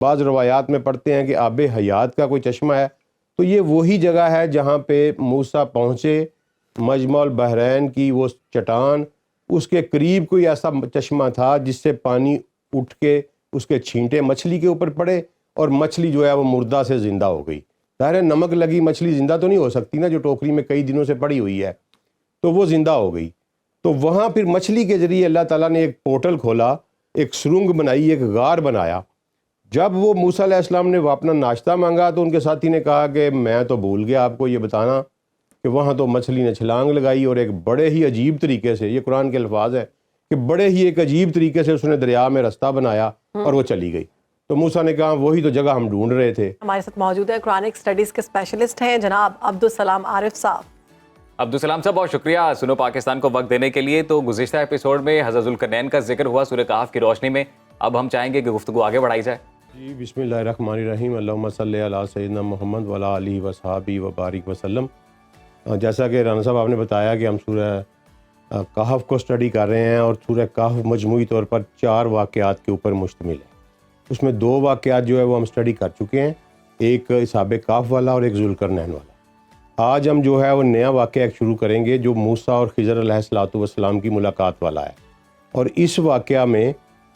بعض روایات میں پڑھتے ہیں کہ آب حیات کا کوئی چشمہ ہے، تو یہ وہی جگہ ہے جہاں پہ موسیٰ پہنچے، مجمع البحرین کی وہ چٹان، اس کے قریب کوئی ایسا چشمہ تھا جس سے پانی اٹھ کے اس کے چھینٹے مچھلی کے اوپر پڑے اور مچھلی جو ہے وہ مردہ سے زندہ ہو گئی۔ ظاہر ہے نمک لگی مچھلی زندہ تو نہیں ہو سکتی نا، جو ٹوکری میں کئی دنوں سے پڑی ہوئی ہے، تو وہ زندہ ہو گئی۔ تو وہاں پھر مچھلی کے ذریعے اللہ تعالیٰ نے ایک پورٹل کھولا، ایک سرنگ بنائی، ایک غار بنایا۔ جب وہ موسیٰ علیہ السلام نے اپنا ناشتہ مانگا تو ان کے ساتھی نے کہا کہ میں تو بھول گیا آپ کو یہ بتانا کہ وہاں تو مچھلی نے چھلانگ لگائی اور ایک بڑے ہی عجیب طریقے سے، یہ قرآن کے الفاظ ہے کہ بڑے ہی ایک عجیب طریقے سے اس نے دریا میں رستہ بنایا اور وہ چلی گئی۔ تو موسیٰ نے کہا وہی تو جگہ ہم ڈھونڈ رہے تھے۔ ہمارے ساتھ موجود ہے قرآنک اسٹڈیز کے اسپیشلسٹ ہیں جناب عبدالسلام عارف صاحب۔ عبدالسلام صاحب بہت شکریہ سنو پاکستان کو وقت دینے کے لیے۔ تو گزشتہ ایپیسوڈ میں حضرت ذوالقرنین کا ذکر ہوا سورہ کہف کی روشنی میں، اب ہم چاہیں گے کہ گفتگو آگے بڑھائی جائے۔ جی بسم اللہ الرحمن الرحیم، اللہم صلی علی سیدنا محمد وعلی آلہ وصحبہ وبارک وسلم۔ جیسا کہ رانا صاحب آپ نے بتایا کہ ہم سورہ کہف کو اسٹڈی کر رہے ہیں، اور سورہ کہف مجموعی طور پر 4 واقعات کے اوپر مشتمل ہے۔ اس میں 2 واقعات جو ہے وہ ہم اسٹڈی کر چکے ہیں، ایک اصحاب کہف والا اور ایک ذوالقرنین والا۔ آج ہم جو ہے وہ نیا واقعہ ایک شروع کریں گے جو موسیٰ اور خضر علیہ الصلوۃ والسلام کی ملاقات والا ہے، اور اس واقعہ میں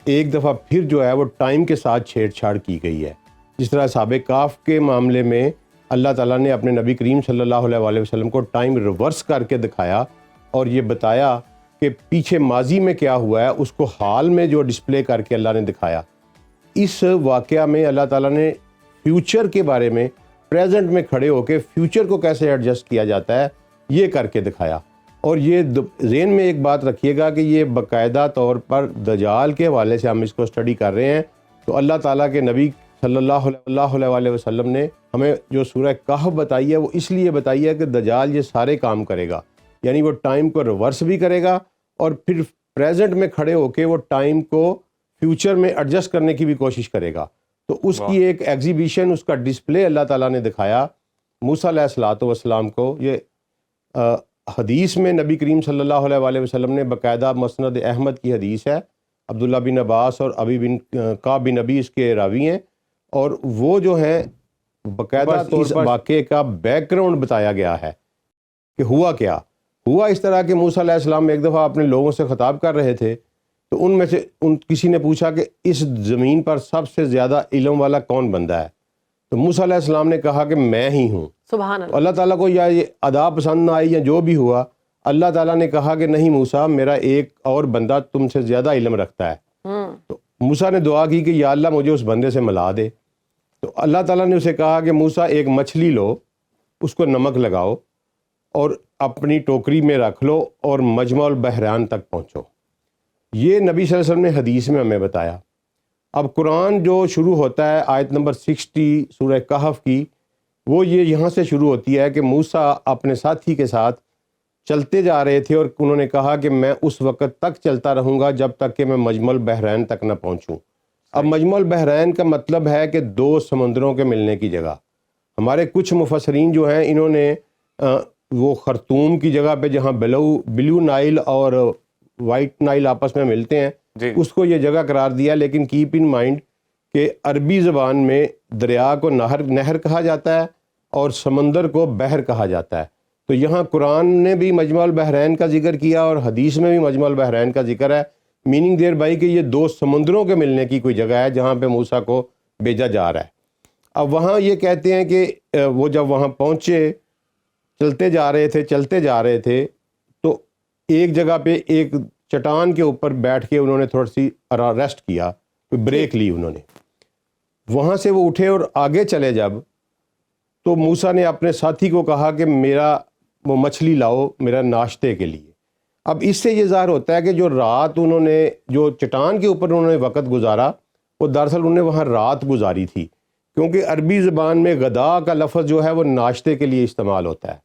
ایک دفعہ پھر جو ہے وہ ٹائم کے ساتھ چھیڑ چھاڑ کی گئی ہے۔ جس طرح اصحاب کہف کے معاملے میں اللہ تعالیٰ نے اپنے نبی کریم صلی اللہ علیہ وآلہ وسلم کو ٹائم ریورس کر کے دکھایا اور یہ بتایا کہ پیچھے ماضی میں کیا ہوا ہے اس کو حال میں جو ڈسپلے کر کے اللہ نے دکھایا۔ اس واقعہ میں اللہ تعالیٰ نے فیوچر کے بارے میں پریزنٹ میں کھڑے ہو کے فیوچر کو کیسے ایڈجسٹ کیا جاتا ہے یہ کر کے دکھایا۔ اور یہ ذہن میں ایک بات رکھیے گا کہ یہ باقاعدہ طور پر دجال کے حوالے سے ہم اس کو اسٹڈی کر رہے ہیں، تو اللہ تعالیٰ کے نبی صلی اللہ علیہ وآلہ وسلم نے ہمیں جو سورہ کہف بتائی ہے وہ اس لیے بتائی ہے کہ دجال یہ سارے کام کرے گا، یعنی وہ ٹائم کو ریورس بھی کرے گا اور پھر پریزنٹ میں کھڑے ہو کے وہ ٹائم کو فیوچر میں ایڈجسٹ کرنے کی بھی کوشش کرے گا۔ تو اس کی ایک ایگزیبیشن، اس کا ڈسپلے اللہ تعالیٰ نے دکھایا موسیٰ علیہ الصلوۃ والسلام کو۔ یہ حدیث میں نبی کریم صلی اللہ علیہ وآلہ وسلم نے باقاعدہ مسند احمد کی حدیث ہے، عبداللہ بن عباس اور ابی بن کعب بن ابی اس کے راوی ہیں، اور وہ جو ہیں باقاعدہ اس واقعے کا بیک گراؤنڈ بتایا گیا ہے کہ ہوا کیا ہوا۔ اس طرح کہ موسیٰ علیہ السلام ایک دفعہ اپنے لوگوں سے خطاب کر رہے تھے، تو ان میں سے کسی نے پوچھا کہ اس زمین پر سب سے زیادہ علم والا کون بندہ ہے؟ تو موسیٰ علیہ السلام نے کہا کہ میں ہی ہوں۔ سبحان اللہ۔ اللہ تعالیٰ کو یا یہ ادا پسند نہ آئی یا جو بھی ہوا، اللہ تعالیٰ نے کہا کہ نہیں موسیٰ، میرا ایک اور بندہ تم سے زیادہ علم رکھتا ہے۔ تو موسیٰ نے دعا کی کہ یا اللہ مجھے اس بندے سے ملا دے۔ تو اللہ تعالیٰ نے اسے کہا کہ موسیٰ ایک مچھلی لو، اس کو نمک لگاؤ اور اپنی ٹوکری میں رکھ لو اور مجمع البحرین تک پہنچو۔ یہ نبی صلی اللہ علیہ وسلم نے حدیث میں ہمیں بتایا۔ اب قرآن جو شروع ہوتا ہے آیت نمبر 60 سورہ کہف کی، وہ یہ یہاں سے شروع ہوتی ہے کہ موسیٰ اپنے ساتھی کے ساتھ چلتے جا رہے تھے اور انہوں نے کہا کہ میں اس وقت تک چلتا رہوں گا جب تک کہ میں مجمع البحرین تک نہ پہنچوں۔ اب مجمع البحرین کا مطلب ہے کہ 2 سمندروں کے ملنے کی جگہ۔ ہمارے کچھ مفسرین جو ہیں انہوں نے وہ خرطوم کی جگہ پہ جہاں بلو نائل اور وائٹ نائل آپس میں ملتے ہیں اس کو یہ جگہ قرار دیا، لیکن کیپ ان مائنڈ کہ عربی زبان میں دریا کو نہر کہا جاتا ہے اور سمندر کو بحر کہا جاتا ہے۔ تو یہاں قرآن نے بھی مجمع البحرین کا ذکر کیا اور حدیث میں بھی مجمع البحرین کا ذکر ہے، میننگ دیر بائی کہ یہ 2 سمندروں کے ملنے کی کوئی جگہ ہے جہاں پہ موسیٰ کو بھیجا جا رہا ہے۔ اب وہاں یہ کہتے ہیں کہ وہ جب وہاں پہنچے، چلتے جا رہے تھے تو ایک جگہ پہ ایک چٹان کے اوپر بیٹھ کے انہوں نے تھوڑی سی ریسٹ کیا، بریک لی انہوں نے۔ وہاں سے وہ اٹھے اور آگے چلے جب، تو موسیٰ نے اپنے ساتھی کو کہا کہ میرا وہ مچھلی لاؤ میرا ناشتے کے لیے۔ اب اس سے یہ ظاہر ہوتا ہے کہ جو رات انہوں نے جو چٹان کے اوپر انہوں نے وقت گزارا وہ دراصل انہوں نے وہاں رات گزاری تھی، کیونکہ عربی زبان میں غدا کا لفظ جو ہے وہ ناشتے کے لیے استعمال ہوتا ہے،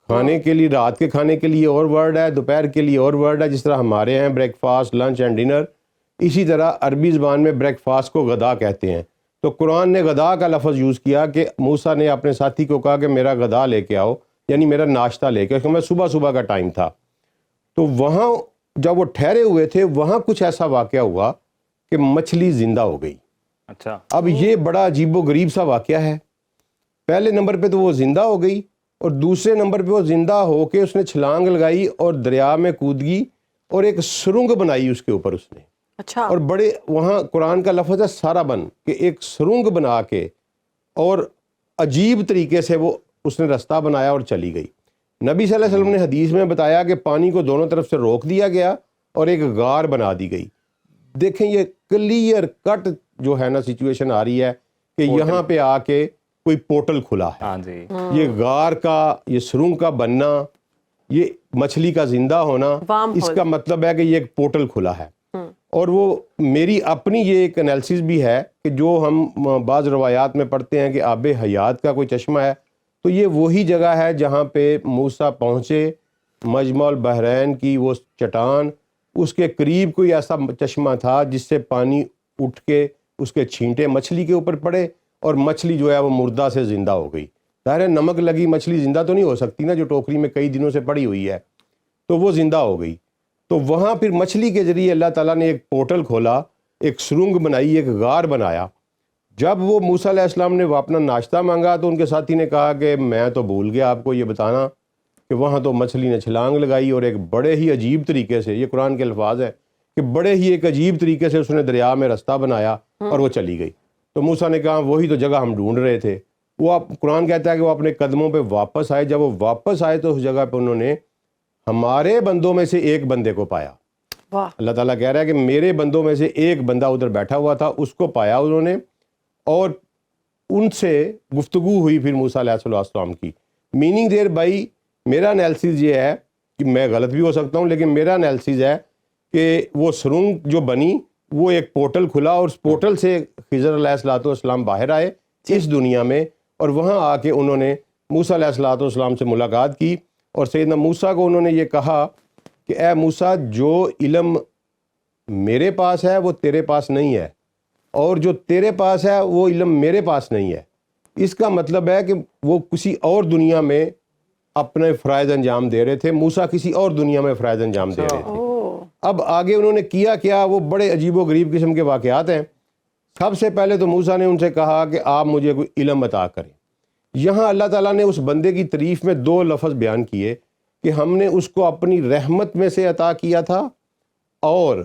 کھانے کے لیے، رات کے کھانے کے لیے اور ورڈ ہے، دوپہر کے لیے اور ورڈ ہے، جس طرح ہمارے ہیں break fast, lunch and dinner, اسی طرح عربی زبان میں بریک فاسٹ کو غدا کہتے ہیں۔ تو قرآن نے غدا کا لفظ یوز کیا کہ موسیٰ نے اپنے ساتھی کو کہا کہ میرا غدا لے کے آؤ، یعنی میرا ناشتہ لے کے، کیونکہ میں صبح کا ٹائم تھا۔ تو وہاں جب وہ ٹھہرے ہوئے تھے وہاں کچھ ایسا واقعہ ہوا کہ مچھلی زندہ ہو گئی۔ اچھا اب یہ بڑا عجیب و غریب سا واقعہ ہے. پہلے نمبر پہ تو وہ زندہ ہو گئی, اور دوسرے نمبر پہ وہ زندہ ہو کے اس نے چھلانگ لگائی اور دریا میں کود گئی, اور ایک سرنگ بنائی اس کے اوپر اس نے. اچھا. اور بڑے وہاں قرآن کا لفظ ہے سارا بن, کہ ایک سرنگ بنا کے اور عجیب طریقے سے وہ اس نے رستہ بنایا اور چلی گئی. نبی صلی اللہ علیہ وسلم نے حدیث میں بتایا کہ پانی کو دونوں طرف سے روک دیا گیا اور ایک غار بنا دی گئی. دیکھیں یہ کلیئر کٹ جو ہے نا سچویشن آ رہی ہے کہ یہاں پہ آ کے کوئی پورٹل کھلا ہے. ہاں جی, یہ غار کا, یہ سرنگ کا بننا, یہ مچھلی کا زندہ ہونا, اس کا مطلب ہے کہ یہ ایک پورٹل کھلا ہے. اور وہ میری اپنی یہ ایک انالیسس بھی ہے کہ جو ہم بعض روایات میں پڑھتے ہیں کہ آب حیات کا کوئی چشمہ ہے, تو یہ وہی جگہ ہے جہاں پہ موسیٰ پہنچے, مجمع البحرین کی وہ چٹان, اس کے قریب کوئی ایسا چشمہ تھا جس سے پانی اٹھ کے اس کے چھینٹے مچھلی کے اوپر پڑے, اور مچھلی جو ہے وہ مردہ سے زندہ ہو گئی. ظاہر ہے نمک لگی مچھلی زندہ تو نہیں ہو سکتی نا, جو ٹوکری میں کئی دنوں سے پڑی ہوئی ہے, تو وہ زندہ ہو گئی. تو وہاں پھر مچھلی کے ذریعے اللہ تعالیٰ نے ایک پورٹل کھولا, ایک سرنگ بنائی, ایک غار بنایا. جب وہ موسیٰ علیہ السلام نے وہ اپنا ناشتہ مانگا تو ان کے ساتھی نے کہا کہ میں تو بھول گیا آپ کو یہ بتانا کہ وہاں تو مچھلی نے چھلانگ لگائی, اور ایک بڑے ہی عجیب طریقے سے, یہ قرآن کے الفاظ ہے کہ بڑے ہی ایک عجیب طریقے سے اس نے دریا میں رستہ بنایا اور وہ چلی گئی. تو موسیٰ نے کہا وہی تو جگہ ہم ڈھونڈ رہے تھے. وہ قرآن کہتا ہے کہ وہ اپنے قدموں پہ واپس آئے. جب وہ واپس آئے تو اس جگہ پہ انہوں نے ہمارے بندوں میں سے ایک بندے کو پایا. اللہ تعالیٰ کہہ رہا ہے کہ میرے بندوں میں سے ایک بندہ ادھر بیٹھا ہوا تھا, اس کو پایا انہوں نے, اور ان سے گفتگو ہوئی پھر موسیٰ علیہ السلام کی. میننگ دیر بائی میرا انالیسس یہ ہے کہ میں غلط بھی ہو سکتا ہوں, لیکن میرا انالیسس ہے کہ وہ سرنگ جو بنی وہ ایک پورٹل کھلا, اور اس پورٹل سے خضر علیہ السلام باہر آئے اس دنیا میں, اور وہاں آ کے انہوں نے موسیٰ علیہ السلام سے ملاقات کی, اور سیدنا موسیٰ کو انہوں نے یہ کہا کہ اے موسیٰ جو علم میرے پاس ہے وہ تیرے پاس نہیں ہے, اور جو تیرے پاس ہے وہ علم میرے پاس نہیں ہے. اس کا مطلب ہے کہ وہ کسی اور دنیا میں اپنے فرائض انجام دے رہے تھے, موسیٰ کسی اور دنیا میں فرائض انجام دے رہے تھے. اب آگے انہوں نے کیا وہ بڑے عجیب و غریب قسم کے واقعات ہیں. سب سے پہلے تو موسیٰ نے ان سے کہا کہ آپ مجھے کوئی علم عطا کریں. یہاں اللہ تعالیٰ نے اس بندے کی تعریف میں دو لفظ بیان کیے کہ ہم نے اس کو اپنی رحمت میں سے عطا کیا تھا, اور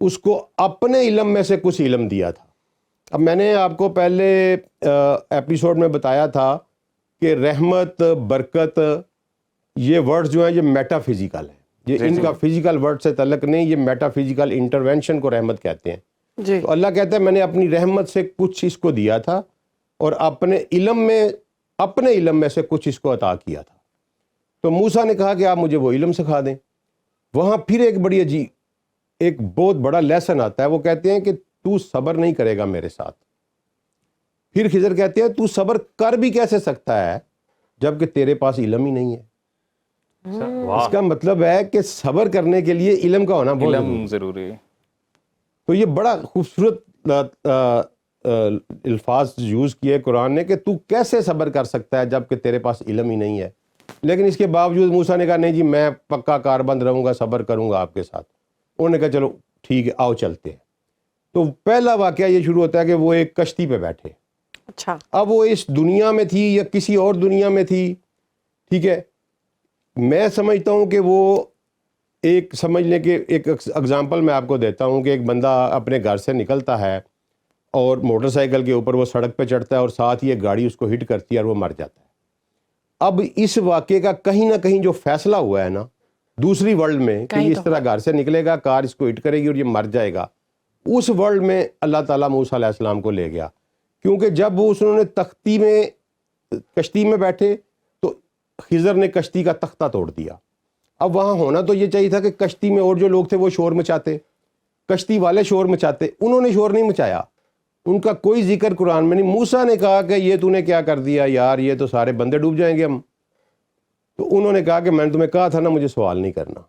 اس کو اپنے علم میں سے کچھ علم دیا تھا. اب میں نے آپ کو پہلے ایپیسوڈ میں بتایا تھا کہ رحمت, برکت, یہ ورڈز جو ہیں یہ میٹا فزیکل ہیں, یہ ان کا فزیکل ورڈ سے تعلق نہیں, یہ میٹا فزیکل انٹرونشن کو رحمت کہتے ہیں. تو اللہ کہتا ہے میں نے اپنی رحمت سے کچھ اس کو دیا تھا, اور اپنے علم میں سے کچھ اس کو عطا کیا تھا. تو موسیٰ نے کہا کہ آپ مجھے وہ علم سکھا دیں. وہاں پھر ایک بڑی عجیب, ایک بہت بڑا لیسن آتا ہے. وہ کہتے ہیں کہ تو صبر نہیں کرے گا میرے ساتھ. پھر خضر کہتے ہیں تو صبر کر بھی کیسے سکتا ہے جب کہ تیرے پاس علم ہی نہیں ہے. اس کا مطلب ہے کہ صبر کرنے کے لیے علم کا ہونا بہت ضروری ہے. تو یہ بڑا خوبصورت الفاظ یوز کیے قرآن نے کہ تو کیسے صبر کر سکتا ہے جب کہ تیرے پاس علم ہی نہیں ہے. لیکن اس کے باوجود موسیٰ نے کہا نہیں جی میں پکا کاربند رہوں گا, صبر کروں گا آپ کے ساتھ. انہوں نے کہا چلو ٹھیک ہے آؤ چلتے ہیں. تو پہلا واقعہ یہ شروع ہوتا ہے کہ وہ ایک کشتی پہ بیٹھے. اچھا. اب وہ اس دنیا میں تھی یا کسی اور دنیا میں تھی, ٹھیک ہے, میں سمجھتا ہوں کہ وہ ایک سمجھ لیں کہ ایک اگزامپل میں آپ کو دیتا ہوں کہ ایک بندہ اپنے گھر سے نکلتا ہے اور موٹر سائیکل کے اوپر وہ سڑک پہ چڑھتا ہے, اور ساتھ ہی ایک گاڑی اس کو ہٹ کرتی ہے اور وہ مر جاتا ہے. اب اس واقعے کا کہیں نہ کہیں جو فیصلہ ہوا ہے نا دوسری ورلڈ میں کہ اس طرح گھر سے نکلے گا, کار اس کو ہٹ کرے گی اور یہ مر جائے گا, اس ورلڈ میں اللہ تعالیٰ موسیٰ علیہ السلام کو لے گیا. کیونکہ جب وہ انہوں نے کشتی میں بیٹھے تو خضر نے کشتی کا تختہ توڑ دیا. اب وہاں ہونا تو یہ چاہیے تھا کہ کشتی میں اور جو لوگ تھے وہ شور مچاتے, کشتی والے شور مچاتے. انہوں نے شور نہیں مچایا, ان کا کوئی ذکر قرآن میں نہیں. موسیٰ نے کہا کہ یہ تو نے کیا کر دیا یار, یہ تو سارے بندے ڈوب جائیں گے ہم. تو انہوں نے کہا کہ میں نے تمہیں کہا تھا نا مجھے سوال نہیں کرنا.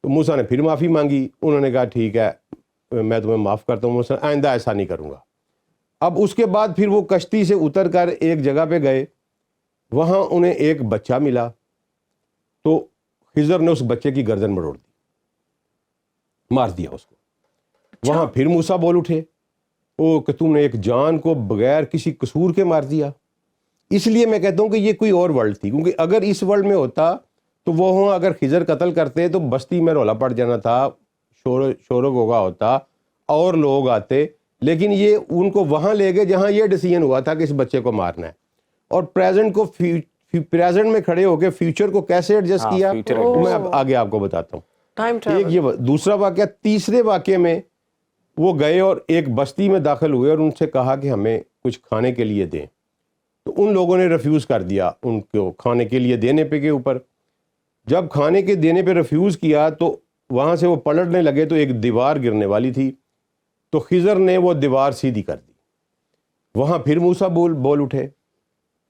تو موسیٰ نے پھر معافی مانگی. انہوں نے کہا ٹھیک ہے میں تمہیں معاف کرتا ہوں, موسیٰ آئندہ ایسا نہیں کروں گا. اب اس کے بعد پھر وہ کشتی سے اتر کر ایک جگہ پہ گئے, وہاں انہیں ایک بچہ ملا. تو خضر نے اس بچے کی گردن مروڑ دی, مار دیا اس کو. وہاں پھر موسیٰ بول اٹھے او کہ تم نے ایک جان کو بغیر کسی قصور کے مار دیا. اس لیے میں کہتا ہوں کہ یہ کوئی اور ورلڈ تھی, کیونکہ اگر اس ورلڈ میں ہوتا تو وہ اگر خضر قتل کرتے تو بستی میں رولا پڑ جانا تھا, شور و غوغا ہوتا, اور لوگ آتے. لیکن یہ ان کو وہاں لے گئے جہاں یہ ڈیسیژن ہوا تھا کہ اس بچے کو مارنا ہے, اور پریزنٹ کو پریزنٹ میں کھڑے ہو کے فیوچر کو کیسے ایڈجسٹ کیا میں اب آگے آپ کو بتاتا ہوں. ایک یہ دوسرا واقعہ. تیسرے واقعے میں وہ گئے اور ایک بستی میں داخل ہوئے اور ان سے کہا کہ ہمیں کچھ کھانے کے لیے دیں, تو ان لوگوں نے ریفیوز کر دیا ان کو کھانے کے لیے دینے پہ کے اوپر. جب کھانے کے دینے پہ ریفیوز کیا تو وہاں سے وہ پلٹنے لگے تو ایک دیوار گرنے والی تھی, تو خضر نے وہ دیوار سیدھی کر دی. وہاں پھر موسیٰ بول اٹھے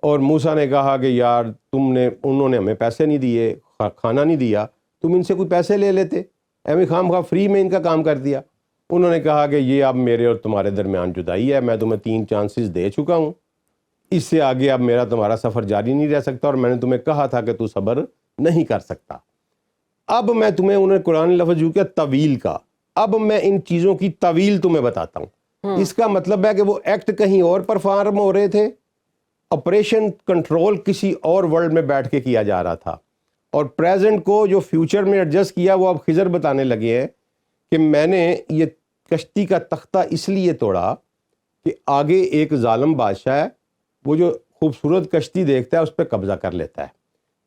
اور موسیٰ نے کہا کہ یار انہوں نے ہمیں پیسے نہیں دیے, کھانا نہیں دیا, تم ان سے کوئی پیسے لے لیتے, ایویں خام خواہ فری میں ان کا کام کر دیا. انہوں نے کہا کہ یہ اب میرے اور تمہارے درمیان جدائی ہے, میں تمہیں 3 چانسز دے چکا ہوں, اس سے آگے اب میرا تمہارا سفر جاری نہیں رہ سکتا, اور میں نے تمہیں کہا تھا کہ تو صبر نہیں کر سکتا. اب میں تمہیں, انہیں قرآن لفظ یوں کیا طویل کا, اب میں ان چیزوں کی طویل تمہیں بتاتا ہوں. اس کا مطلب ہے کہ وہ ایکٹ کہیں اور پرفارم ہو رہے تھے, آپریشن کنٹرول کسی اور ورلڈ میں بیٹھ کے کیا جا رہا تھا, اور پریزنٹ کو جو فیوچر میں ایڈجسٹ کیا وہ اب خضر بتانے لگے ہیں کہ میں نے یہ کشتی کا تختہ اس لیے توڑا کہ آگے ایک ظالم بادشاہ ہے, وہ جو خوبصورت کشتی دیکھتا ہے اس پہ قبضہ کر لیتا ہے,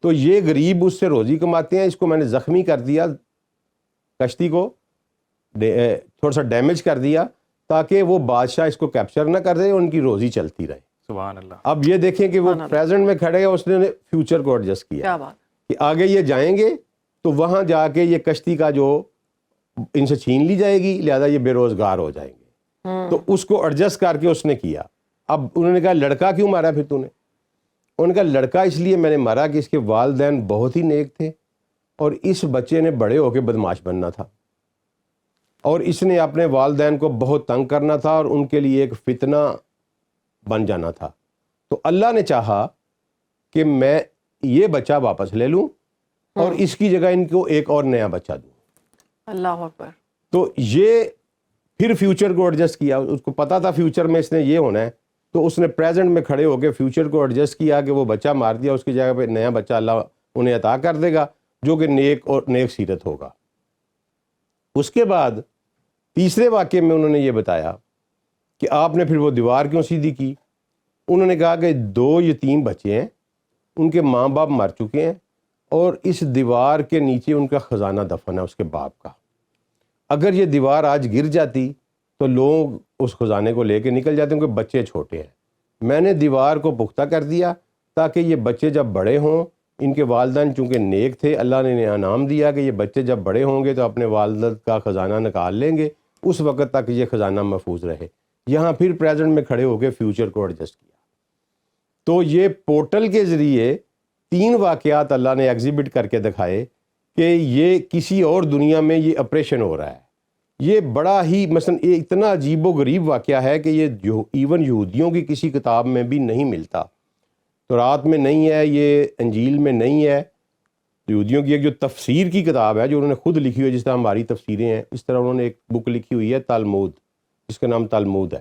تو یہ غریب اس سے روزی کماتے ہیں, اس کو میں نے زخمی کر دیا, کشتی کو تھوڑا سا ڈیمیج کر دیا تاکہ وہ بادشاہ اس کو کیپچر نہ کر دے اور ان کی روزی چلتی رہے. سبحان اللہ. اب یہ دیکھیں کہ وہ پریزنٹ میں کھڑے ہیں, اس نے فیوچر کو ایڈجسٹ کیا کہ آگے یہ جائیں گے تو وہاں جا کے یہ کشتی کا جو ان سے چھین لی جائے گی, لہذا یہ بے روزگار ہو جائیں گے, تو اس کو ایڈجسٹ کر کے اس نے کیا. اب انہوں نے کہا لڑکا کیوں مارا پھر تو نے؟ انہوں نے کہا لڑکا اس لیے میں نے مارا کہ اس کے والدین بہت ہی نیک تھے, اور اس بچے نے بڑے ہو کے بدماش بننا تھا, اور اس نے اپنے والدین کو بہت تنگ کرنا تھا اور ان کے لیے ایک فتنہ بن جانا تھا. تو اللہ نے چاہا کہ میں یہ بچہ واپس لے لوں اور اس کی جگہ ان کو ایک اور نیا بچہ دوں. اللہ اکبر. تو یہ پھر فیوچر کو ایڈجسٹ کیا, اس کو پتا تھا فیوچر میں اس نے یہ ہونا ہے, تو اس نے پریزنٹ میں کھڑے ہو کے فیوچر کو ایڈجسٹ کیا کہ وہ بچہ مار دیا, اس کی جگہ پہ نیا بچہ اللہ انہیں عطا کر دے گا جو کہ نیک اور نیک سیرت ہوگا. اس کے بعد تیسرے واقعے میں انہوں نے یہ بتایا کہ آپ نے پھر وہ دیوار کیوں سیدھی کی. انہوں نے کہا کہ 2 یتیم بچے ہیں, ان کے ماں باپ مر چکے ہیں, اور اس دیوار کے نیچے ان کا خزانہ دفن ہے اس کے باپ کا. اگر یہ دیوار آج گر جاتی تو لوگ اس خزانے کو لے کے نکل جاتے ہیں, کیونکہ بچے چھوٹے ہیں. میں نے دیوار کو پختہ کر دیا تاکہ یہ بچے جب بڑے ہوں, ان کے والدین چونکہ نیک تھے, اللہ نے انہیں انعام دیا کہ یہ بچے جب بڑے ہوں گے تو اپنے والد کا خزانہ نکال لیں گے, اس وقت تک یہ خزانہ محفوظ رہے. یہاں پھر پریزنٹ میں کھڑے ہو کے فیوچر کو ایڈجسٹ کیا. تو یہ پورٹل کے ذریعے 3 واقعات اللہ نے ایگزیبٹ کر کے دکھائے کہ یہ کسی اور دنیا میں یہ آپریشن ہو رہا ہے. یہ بڑا ہی مثلا یہ اتنا عجیب و غریب واقعہ ہے کہ یہ ایون یہودیوں کی کسی کتاب میں بھی نہیں ملتا, تورات میں نہیں ہے, یہ انجیل میں نہیں ہے. یہودیوں کی ایک جو تفسیر کی کتاب ہے جو انہوں نے خود لکھی ہوئی ہے, جس طرح ہماری تفسیریں ہیں اس طرح انہوں نے ایک بک لکھی ہوئی ہے تلمود, جس کا نام تلمود ہے.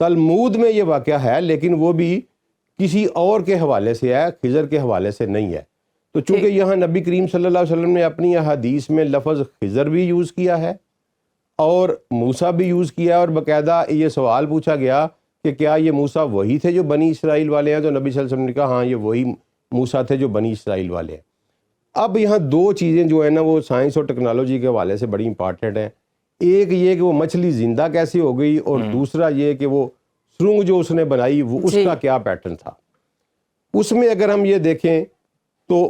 تلمود میں یہ واقعہ ہے لیکن وہ بھی کسی اور کے حوالے سے ہے, خضر کے حوالے سے نہیں ہے. تو چونکہ یہاں نبی کریم صلی اللہ علیہ وسلم نے اپنی احادیث میں لفظ خضر بھی یوز کیا ہے اور موسیٰ بھی یوز کیا ہے, اور باقاعدہ یہ سوال پوچھا گیا کہ کیا یہ موسیٰ وہی تھے جو بنی اسرائیل والے ہیں, تو نبی صلی اللہ علیہ وسلم نے کہا ہاں یہ وہی موسیٰ تھے جو بنی اسرائیل والے ہیں. اب یہاں 2 چیزیں جو ہیں نا وہ سائنس اور ٹیکنالوجی کے حوالے سے بڑی امپارٹنٹ ہیں. ایک یہ کہ وہ مچھلی زندہ کیسے ہو گئی, اور دوسرا یہ کہ وہ سرنگ جو اس نے بنائی وہ اس کا کیا پیٹرن تھا. اس میں اگر ہم یہ دیکھیں تو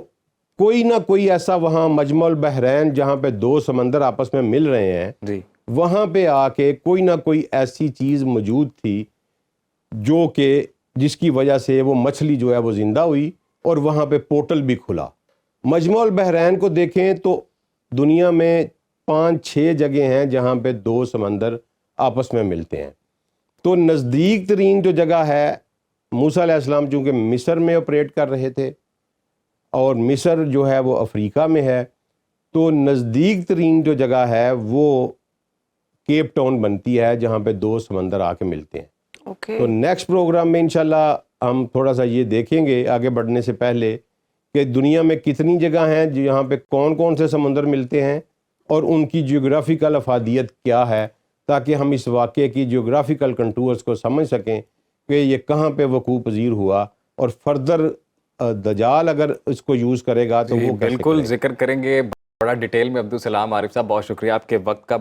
کوئی نہ کوئی ایسا وہاں مجمع البحرین جہاں پہ 2 سمندر آپس میں مل رہے ہیں, وہاں پہ آ کے کوئی نہ کوئی ایسی چیز موجود تھی جو کہ جس کی وجہ سے وہ مچھلی جو ہے وہ زندہ ہوئی اور وہاں پہ پورٹل بھی کھلا. مجمع البحرین کو دیکھیں تو دنیا میں 5-6 جگہ ہیں جہاں پہ 2 سمندر آپس میں ملتے ہیں. تو نزدیک ترین جو جگہ ہے, موسیٰ علیہ السلام چونکہ مصر میں آپریٹ کر رہے تھے اور مصر جو ہے وہ افریقہ میں ہے, تو نزدیک ترین جو جگہ ہے وہ کیپ ٹاؤن بنتی ہے جہاں پہ دو سمندر آ کے ملتے ہیں. اوکے. تو نیکسٹ پروگرام میں انشاءاللہ ہم تھوڑا سا یہ دیکھیں گے آگے بڑھنے سے پہلے کہ دنیا میں کتنی جگہ ہیں جہاں پہ کون کون سے سمندر ملتے ہیں اور ان کی جیوگرافیکل افادیت کیا ہے، تاکہ ہم اس واقعے کی جیوگرافیکل کنٹورز کو سمجھ سکیں کہ یہ کہاں پہ وقوع پذیر ہوا، اور فردر دجال اگر اس کو یوز کرے گا تو وہ کیسے بالکل کرے گا. ذکر کریں گے بڑا ڈیٹیل میں. عبدالسلام عارف صاحب، بہت شکریہ آپ کے وقت کا.